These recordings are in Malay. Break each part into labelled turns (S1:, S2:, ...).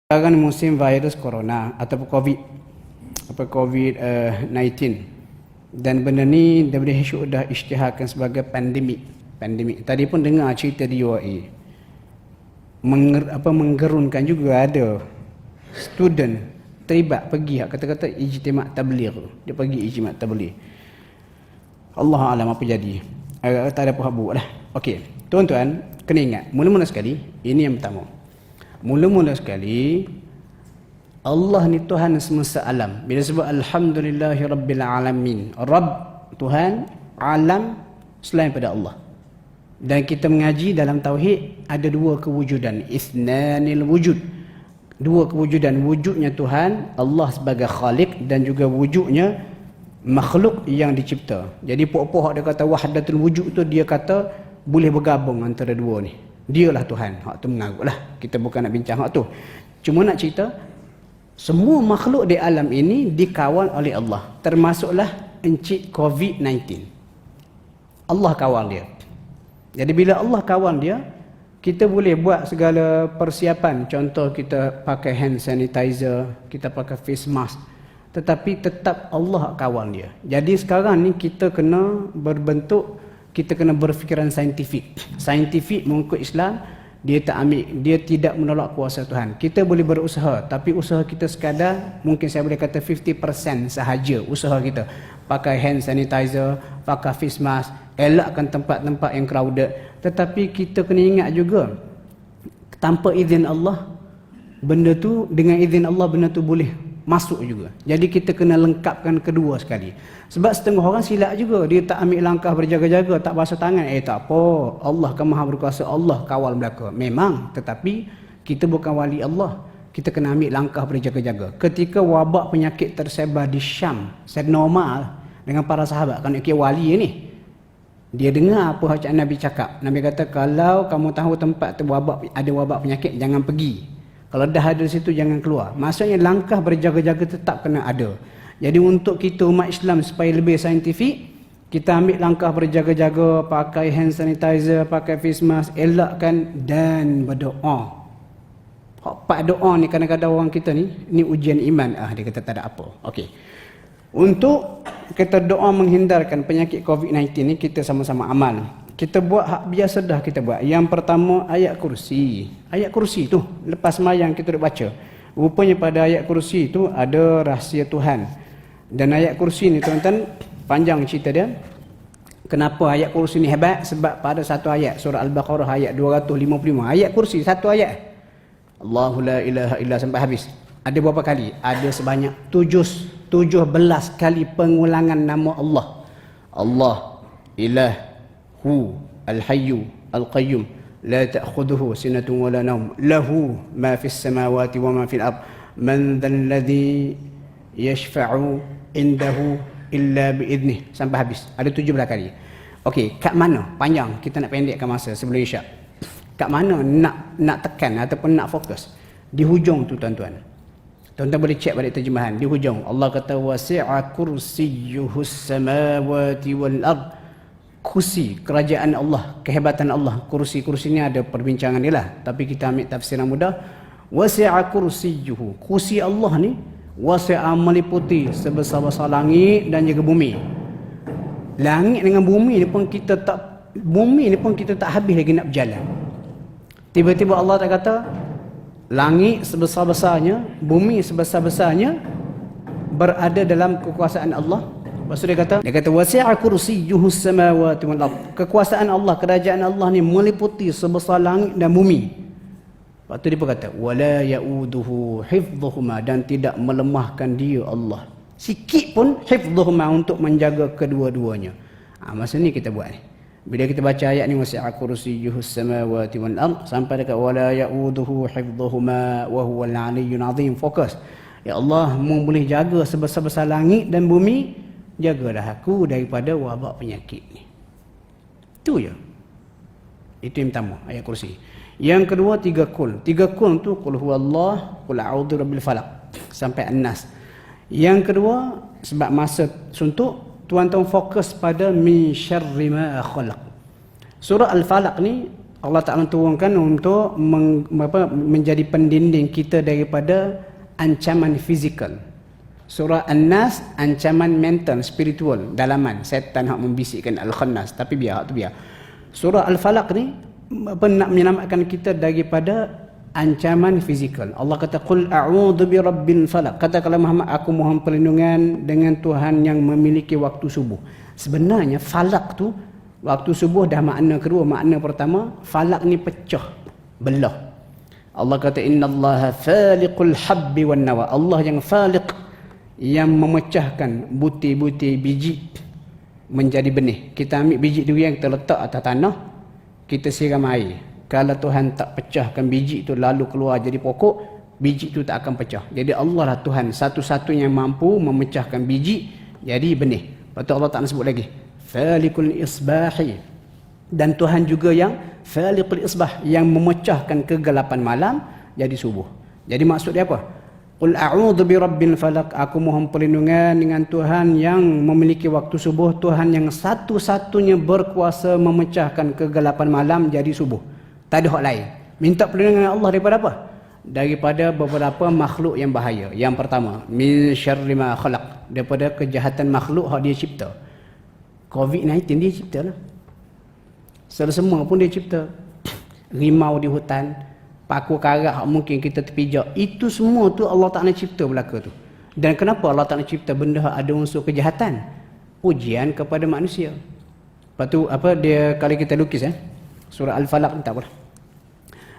S1: Sekarang musim virus corona atau COVID-19 dan benda ni WHO dah isytiharkan sebagai pandemik. Tadi pun dengar cerita di UAE. Menggerunkan juga ada student terlibat pergi kata-kata ijtima' tabligh. Dia pergi ijtima' tabligh. Allah alam apa jadi. Tak ada apa buat lah. Okey, tuan-tuan kena ingat, mula-mula sekali ini yang pertama. Mula-mula sekali Allah ni Tuhan semesta alam. Bila sebut alhamdulillahi rabbil alamin, Rabb Tuhan, alam selain pada Allah. Dan kita mengaji dalam tauhid ada dua kewujudan, isnanil wujud. Dua kewujudan, wujudnya Tuhan Allah sebagai khalik dan juga wujudnya makhluk yang dicipta. Jadi puak-puak dia kata wahdatul wujud tu, dia kata boleh bergabung antara dua ni. Dialah Tuhan. Hak tu mengarutlah. Kita bukan nak bincang hak tu. Cuma nak cerita, semua makhluk di alam ini dikawal oleh Allah. Termasuklah encik COVID-19. Allah kawal dia. Jadi bila Allah kawal dia, kita boleh buat segala persiapan. Contoh kita pakai hand sanitizer, kita pakai face mask. Tetapi tetap Allah kawal dia. Jadi sekarang ni kita kena kita kena berfikiran saintifik. Saintifik mengikut Islam, dia tidak menolak kuasa Tuhan. Kita boleh berusaha, tapi usaha kita sekadar, mungkin saya boleh kata 50% sahaja usaha kita. Pakai hand sanitizer, pakai face mask, elakkan tempat-tempat yang crowded. Tetapi kita kena ingat juga, tanpa izin Allah, benda tu, dengan izin Allah benda tu boleh masuk juga. Jadi kita kena lengkapkan kedua sekali. Sebab setengah orang silap juga, dia tak ambil langkah berjaga-jaga, tak basuh tangan. Tak apa, Allah kan maha berkuasa, Allah kawal belaka. Memang, tetapi kita bukan wali Allah. Kita kena ambil langkah berjaga-jaga. Ketika wabak penyakit tersebar di Syam, saya normal dengan para sahabat, kan wali ni, dia dengar apa bacaan Nabi cakap. Nabi kata, kalau kamu tahu tempat tu ada wabak penyakit, jangan pergi. Kalau dah ada di situ, jangan keluar. Maksudnya langkah berjaga-jaga tetap kena ada. Jadi untuk kita umat Islam supaya lebih saintifik, kita ambil langkah berjaga-jaga, pakai hand sanitizer, pakai face mask, elakkan dan berdoa. Pak doa ni kadang-kadang orang kita ni ujian iman. Dia kata tak ada apa. Okey. Untuk kita doa menghindarkan penyakit COVID-19 ni, kita sama-sama amal. Kita buat hak biasa dah kita buat. Yang pertama, ayat kursi. Ayat kursi tu, lepas sembahyang kita duk baca. Rupanya pada ayat kursi tu ada rahsia Tuhan. Dan ayat kursi ni tuan-tuan, panjang cerita dia. Kenapa ayat kursi ni hebat? Sebab pada satu ayat, surah Al-Baqarah ayat 255. Ayat kursi, satu ayat. Allahu la ilaha illa sampai habis. Ada berapa kali? Ada sebanyak 17 kali pengulangan nama Allah. Allah, ilah, Hu al-hayyu al-qayyum la ta'khudhuhu sinatun wa la nawm lahu ma fis samawati wa ma fil ard man dhal ladzi yashfa'u indahu illa bi idnih sampai habis. Ada 17 kali. Okey, kat mana? Panjang, kita nak pendekkan masa sebelum Isyak. Kat mana nak tekan ataupun nak fokus? Di hujung tu tuan-tuan. Tuan-tuan boleh cek balik terjemahan. Di hujung Allah kata wasi'a kursiyyuhus samawati wal ard. Kursi kerajaan Allah, kehebatan Allah. Kursi ni ada perbincangan dia lah, tapi kita ambil tafsiran mudah. Wasi'a kursiyyuhu, kursi Allah ni wasi'a, meliputi sebesar-besar langit dan juga bumi. Langit dengan bumi ni pun kita tak habis lagi nak berjalan. Tiba-tiba Allah tak kata langit sebesar-besarnya, bumi sebesar-besarnya berada dalam kekuasaan Allah. Lepas tu dia kata wasi'a kursiyyuhus samawati wal ard. Kekuasaan Allah, kerajaan Allah ni meliputi sebesar langit dan bumi. Lepas tu dia berkata wala ya'uduhu hifdhuhuma, dan tidak melemahkan dia Allah sikit pun hifdhuhuma, untuk menjaga kedua-duanya. Masa ni kita buat ni. Bila kita baca ayat ni wasi'a kursiyyuhus samawati wal ard sampai dekat wala ya'uduhu hifdhuhuma wa huwal aliyyul azim, fokus. Ya Allah, mu boleh jaga sebesar-besar langit dan bumi, jagalah aku daripada wabak penyakit ni. Itu je. Itu yang pertama, ayat kursi. Yang kedua, 3 kul. 3 kul tu qul huwallah, qul a'udzu birabbil falaq sampai an-nas. Yang kedua, sebab masa suntuk, tuan-tuan fokus pada min syarri ma khalaq. Surah Al-Falaq ni Allah Ta'ala turunkan untuk menjadi pendinding kita daripada ancaman fizikal. Surah An-Nas, ancaman mental, spiritual, dalaman, setan hak membisikkan Al-Khannas, tapi biar tu biar. Surah Al-Falaq ni nak menyelamatkan kita daripada ancaman fizikal. Allah kata qul a'udzu birabbil falaq. Katakanlah Muhammad, aku mohon perlindungan dengan Tuhan yang memiliki waktu subuh. Sebenarnya falak tu waktu subuh dah makna kedua. Makna pertama, falak ni pecah, belah. Allah kata innallaha faliqul habbi wan nawa. Allah yang faliq, yang memecahkan butir-butir biji menjadi benih. Kita ambil biji durian, kita letak atas tanah, kita siram air. Kalau Tuhan tak pecahkan biji itu lalu keluar jadi pokok, biji itu tak akan pecah. Jadi Allah lah Tuhan satu-satunya yang mampu memecahkan biji jadi benih. Lepas tu Allah Ta'ala sebut lagi falikul isbahi, dan Tuhan juga yang falikul isbah, yang memecahkan kegelapan malam jadi subuh. Jadi maksud dia apa? Qul a'udzu birabbil falaq, aku mohon perlindungan dengan Tuhan yang memiliki waktu subuh, Tuhan yang satu-satunya berkuasa memecahkan kegelapan malam jadi subuh. Tak ada hak lain. Minta perlindungan Allah daripada apa? Daripada beberapa makhluk yang bahaya. Yang pertama, min syarri ma khalaq, daripada kejahatan makhluk hak dia cipta. COVID-19 dia cipta lah. Semua pun dia cipta. Rimau di hutan, paku karat hak mungkin kita terpijak, itu semua tu Allah Ta'ala cipta belaka tu. Dan kenapa Allah Ta'ala cipta benda hak ada unsur kejahatan? Ujian kepada manusia. Lepas tu apa dia, kalau kita lukis surah Al-Falaq ni tak apa.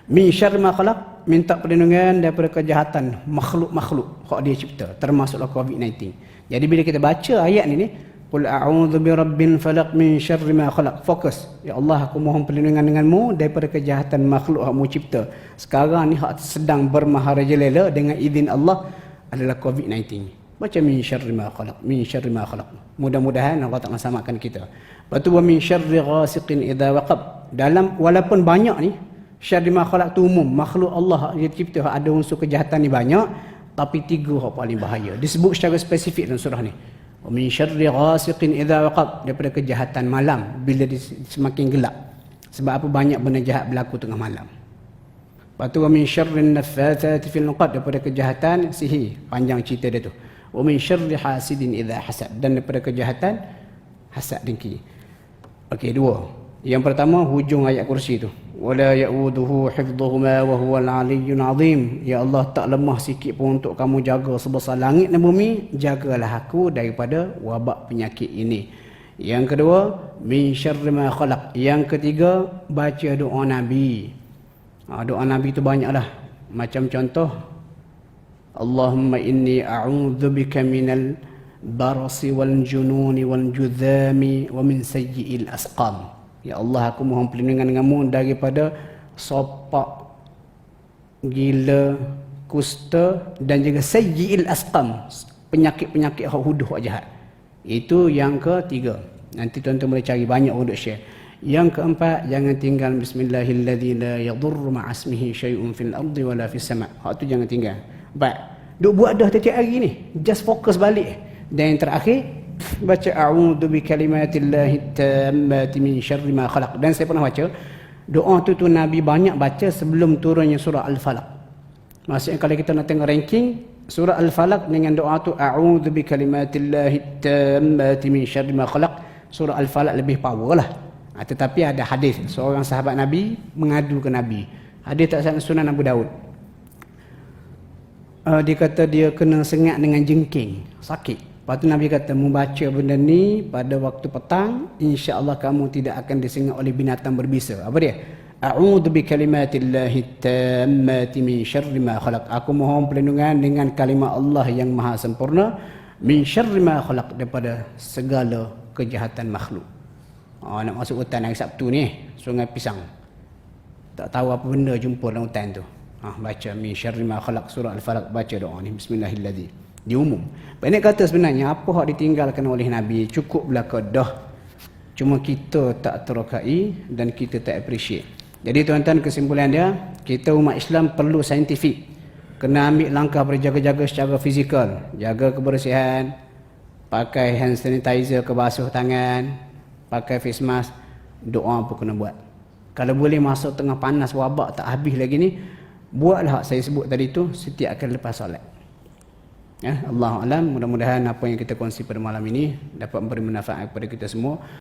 S1: Min syarri ma khalaq, minta perlindungan daripada kejahatan makhluk-makhluk hak dia cipta, termasuklah COVID-19. Jadi bila kita baca ayat ni, qul a'udzu birabbil falaq min syarri ma khalaq, fokus, ya Allah aku mohon perlindungan denganmu daripada kejahatan makhluk hak mu cipta. Sekarang ni hak sedang bermaharajalela dengan izin Allah adalah COVID-19. Baca min syarri ma khalaq, min syarri ma khalaq. Mudah-mudahan Allah Ta'ala samakan kita. Lepas tu wa min syarri ghasiqin idza waqab. Dalam walaupun banyak ni, syarri ma khalaq tu umum, makhluk Allah dia cipta ada unsur kejahatan ni banyak, tapi tiga hak paling bahaya disebut secara spesifik dalam surah ni. Wa min syarri ghasiqin idza waqab, daripada kejahatan malam bila semakin gelap. Sebab apa? Banyak benda jahat berlaku tengah malam. Lepas tu wa min syarrin naffatsati fil 'uqad, daripada kejahatan sihir, panjang cerita dia tu. Wa min syarri hasidin idza hasad, dan daripada kejahatan hasad dengki. Okey, dua. Yang pertama hujung ayat kursi tu, wala ya'uduhu hifdhuhuma wa huwal 'aliyyul 'azim. Ya Allah, tak lemah sikit pun untuk kamu jaga sebesar langit dan bumi, jagalah aku daripada wabak penyakit ini. Yang kedua, min syarri ma khalaq. Yang ketiga, baca doa Nabi. Doa Nabi tu banyaklah. Macam contoh, Allahumma inni a'udzubika minal barasi wal jununi wal judhami wa min sayyi'il asqam. Ya Allah, aku mohon perlindungan denganmu daripada sopak, gila, kusta, dan juga sayyi'il asqam, penyakit-penyakit huduh jahat. Itu yang ketiga. Nanti tuan-tuan boleh cari banyak untuk share. Yang keempat, jangan tinggal bismillahilladzi la yadurru ma'asmihi syai'un fil ardi wala fis sama'. Hak tu jangan tinggal. Baik, duk buat dah tiap hari ni, just fokus balik. Dan yang terakhir, baca a'udzu bikalimatillahi tammati min syarri ma khalaq. Dan saya pernah baca doa tu Nabi banyak baca sebelum turunnya surah Al-Falaq. Maksudnya kalau kita nak tengok ranking surah Al-Falaq dengan doa tu a'udzu bikalimatillahi tammati min syarri ma khalaq, surah Al-Falaq lebih power lah. Tetapi ada hadis seorang sahabat Nabi mengadu ke Nabi. Hadis tak salah Sunan Abu Daud. Dia kata dia kena sengat dengan jengking, sakit. Lepas tu Nabi kata, membaca benda ni pada waktu petang, insya-Allah kamu tidak akan disengat oleh binatang berbisa. Apa dia? A'udzu bikalimatillahi tammati min syarri ma khalaq. Aku mohon perlindungan dengan kalimat Allah yang maha sempurna, min syarri ma khalaq, daripada segala kejahatan makhluk. Nak masuk hutan hari Sabtu ni, Sungai Pisang. Tak tahu apa benda jumpa dalam hutan tu. Baca min syarri ma khalaq, surah Al-Falaq, baca doa ni, bismillahirrahmanirrahim. Dia umum. Banyak kata sebenarnya apa hak ditinggalkan oleh Nabi cukup belaka dah. Cuma kita tak terokai dan kita tak appreciate. Jadi tuan-tuan, kesimpulan dia, kita umat Islam perlu saintifik. Kena ambil langkah berjaga-jaga secara fizikal, jaga kebersihan, pakai hand sanitizer ke basuh tangan, pakai face mask, doa pun kena buat. Kalau boleh masuk tengah panas wabak tak habis lagi ni, buatlah saya sebut tadi tu setiap kali lepas solat. Ya, Allah alam, mudah-mudahan apa yang kita kongsi pada malam ini dapat memberi manfaat kepada kita semua.